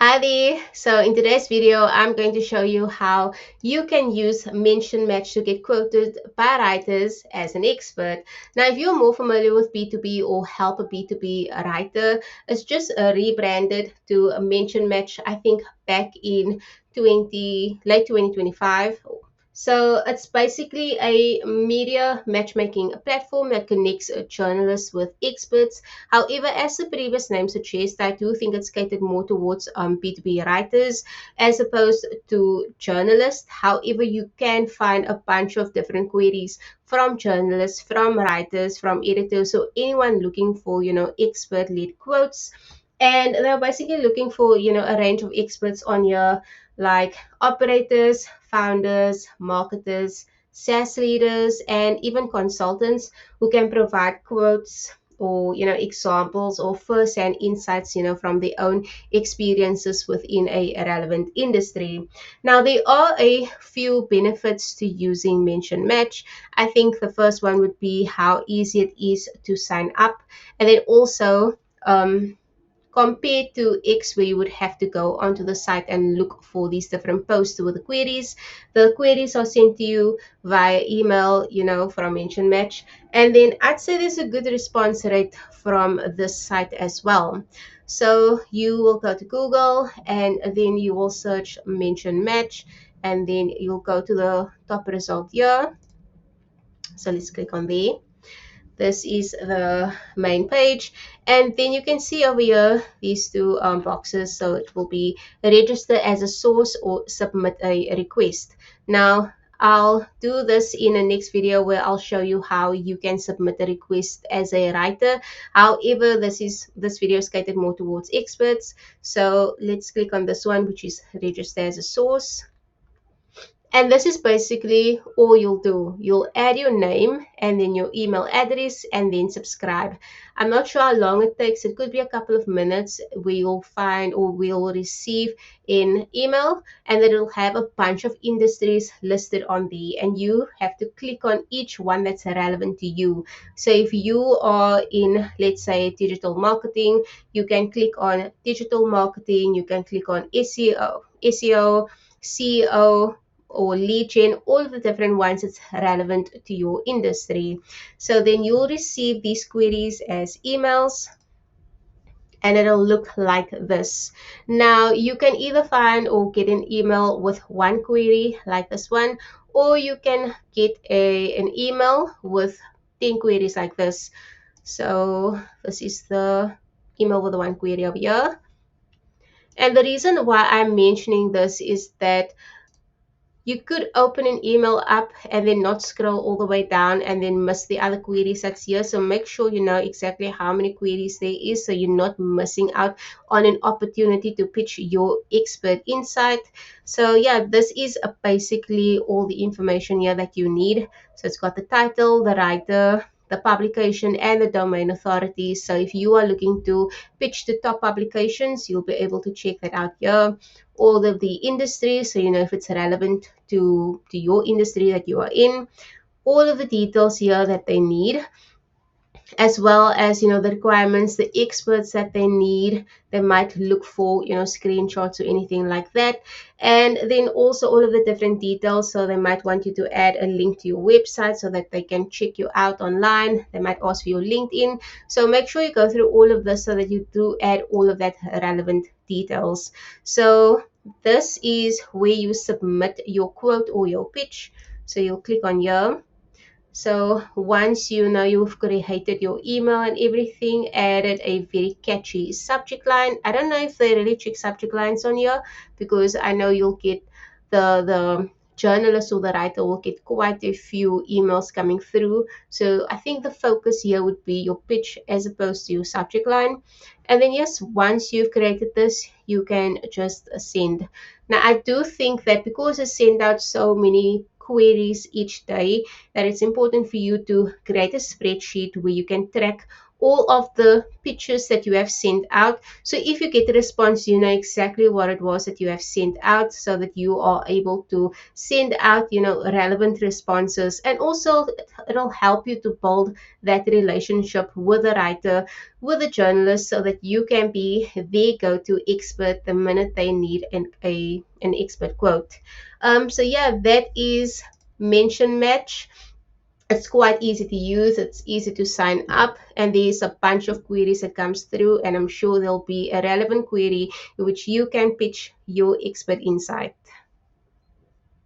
Hi there. So in today's video, I'm going to show you how you can use mention match to get quoted by writers as an expert. Now, if you're more familiar with B2B or help a B2B writer, it's just rebranded to a mention match, I think back in late 2025. So it's basically a media matchmaking platform that connects journalists with experts. However, as the previous name suggests, I do think it's catered more towards B2B writers as opposed to journalists. However, you can find a bunch of different queries from journalists, from writers, from editors, so anyone looking for, expert-led quotes. And they're basically looking for, a range of experts on here, like operators, founders, marketers, SaaS leaders, and even consultants who can provide quotes or examples or first-hand insights from their own experiences within a relevant industry. Now, there are a few benefits to using mention match. I think the first one would be how easy it is to sign up, and then also compared to X, where you would have to go onto the site and look for these different posts with the queries. The queries are sent to you via email, from Mention Match. And then I'd say there's a good response rate from this site as well. So you will go to Google and then you will search Mention Match, and then you'll go to the top result here. So let's click on there. This is the main page, and then you can see over here these two boxes. So it will be register as a source or submit a request. Now I'll do this in a next video where I'll show you how you can submit a request as a writer. However, this video is catered more towards experts, so let's click on this one, which is register as a source. And this is basically all you'll do. You'll add your name and then your email address and then subscribe. I'm not sure how long it takes. It could be a couple of minutes where you'll find or we'll receive an email, and then it'll have a bunch of industries listed on there, and you have to click on each one that's relevant to you. So if you are in, let's say, digital marketing, you can click on digital marketing, you can click on SEO, CEO, or lead gen, all of the different ones that's relevant to your industry. So then you'll receive these queries as emails, and it'll look like this. Now you can either find or get an email with one query like this one, or you can get an email with 10 queries like this. So this is the email with the one query over here. And the reason why I'm mentioning this is that you could open an email up and then not scroll all the way down and then miss the other queries that's here. So make sure you know exactly how many queries there is, so you're not missing out on an opportunity to pitch your expert insight. So yeah, this is basically all the information here that you need. So it's got the title, the writer, the publication, and the domain authority. So if you are looking to pitch to top publications, you'll be able to check that out here. All of the industries, so you know if it's relevant to your industry that you are in. All of the details here that they need, as well as the requirements, the experts that they need. They might look for screenshots or anything like that, and then also all of the different details. So they might want you to add a link to your website so that they can check you out online. They might ask for your LinkedIn, so make sure you go through all of this so that you do add all of that relevant details. So this is where you submit your quote or your pitch. So you'll click on here. So once you've created your email and everything, added a very catchy subject line. I don't know if they really check subject lines on here, because I know you'll get the journalist or the writer will get quite a few emails coming through. So I think the focus here would be your pitch as opposed to your subject line. And then yes, once you've created this, you can just send. Now I do think that because I send out so many queries each day, that it's important for you to create a spreadsheet where you can track all of the pictures that you have sent out. So if you get a response, you know exactly what it was that you have sent out, so that you are able to send out, you know, relevant responses. And also it'll help you to build that relationship with the writer, with the journalist, so that you can be their go-to expert the minute they need an expert quote. So yeah, that is mention match. It's quite easy to use, it's easy to sign up, and there's a bunch of queries that comes through, and I'm sure there'll be a relevant query which you can pitch your expert insight.